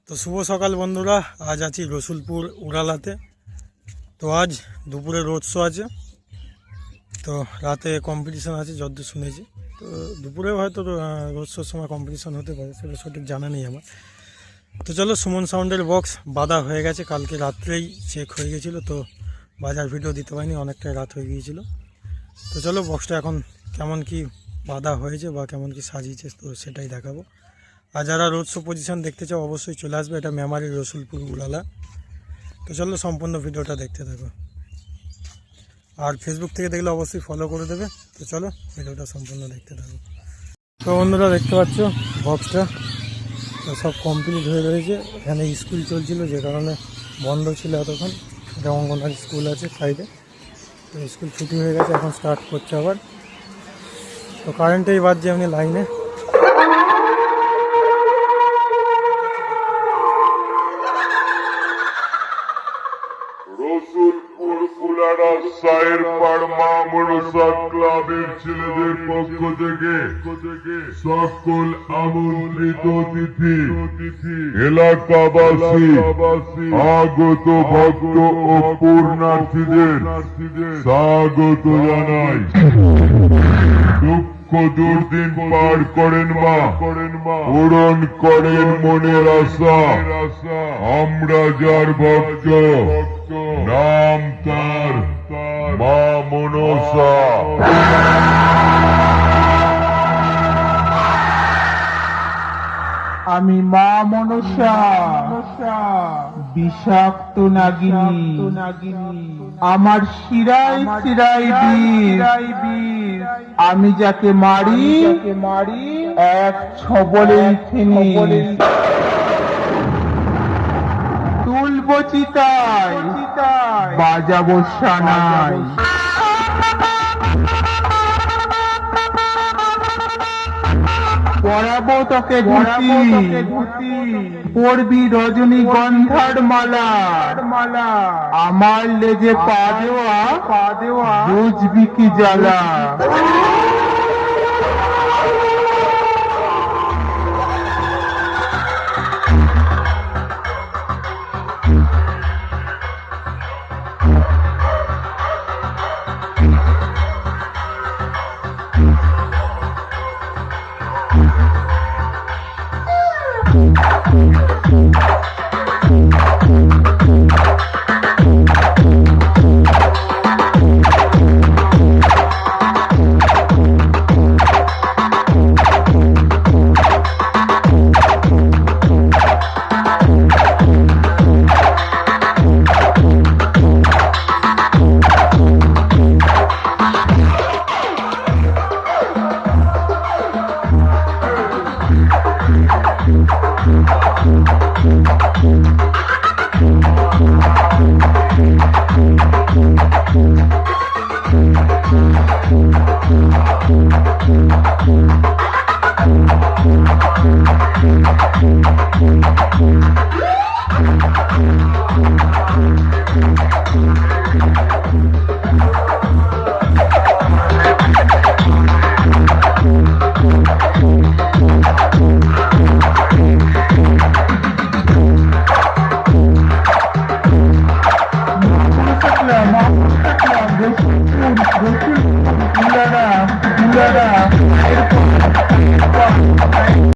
তো শুভ সকাল বন্ধুরা, আজ আছি রসুলপুর উড়ালাতে। তো আজ দুপুরে রোড শো আছে, তো রাতে কম্পিটিশান আছে যতদূর শুনেছি। তো দুপুরে হয়তো রোড শোর সময় কম্পিটিশান হতে পারে, সেটা সঠিক জানা নেই আমার। তো চলো, সুমন সাউন্ডের বক্স বাঁধা হয়ে গেছে, কালকে রাত্রেই চেক হয়ে গেছিলো, তো বাজার ভিডিও দিতে পারিনি, অনেকটাই রাত হয়ে গিয়েছিলো। তো চলো, বক্সটা এখন কেমন কি বাঁধা হয়েছে বা কেমন কি সাজিয়েছে তো সেটাই দেখাবো। আর যারা রোড শো পজিশন দেখতে চাও অবশ্যই চলে আসবে, এটা মেমারি রসুলপুর উড়ালা। তো চলো, সম্পূর্ণ ভিডিওটা দেখতে থাকো, আর ফেসবুক থেকে দেখলে অবশ্যই ফলো করে দেবে। তো চলো, ভিডিওটা সম্পূর্ণ দেখতে থাকো। তো বন্ধুরা, দেখতে পাচ্ছ বক্সটা তো সব কমপ্লিট হয়ে রয়েছে। এখানে স্কুল চলছিল, যে কারণে বন্ধ ছিল এতক্ষণ। এটা অঙ্গনওয়াড়ি স্কুল আছে সাইডে, তো স্কুল ছুটি হয়ে গেছে, এখন স্টার্ট করছে আবার। তো কারেন্টেই বাজছে এমনি লাইনে। রসুলপুর উলারা সায়ের পাড় মা মনসা ক্লাবের ছেলেদের পক্ষ থেকে সকল আমন্ত্রিত অতিথি, এলাকাবাসী, আগত ভক্ত ও পূর্ণার্থীদের স্বাগত জানাই। দুঃখ দুর্দিন পার করেন মা, পূরণ করেন মনের আশা। আমরা যার ভক্ত, নাম তার মা মনসা। আমি মা মনসা, বিষাক্ত নাগিনী, আমার শিরায় শিরায় বীর। আমি যাকে মারি এক ছবলেই ফেনি। তুলব চিতায়, বাজাবো সানাই। পরাবো তোকে ধুতি, পরবি রজনীগন্ধার মালা। আমার লেজে পা দেওয়া, বুঝবি কি জ্বালা।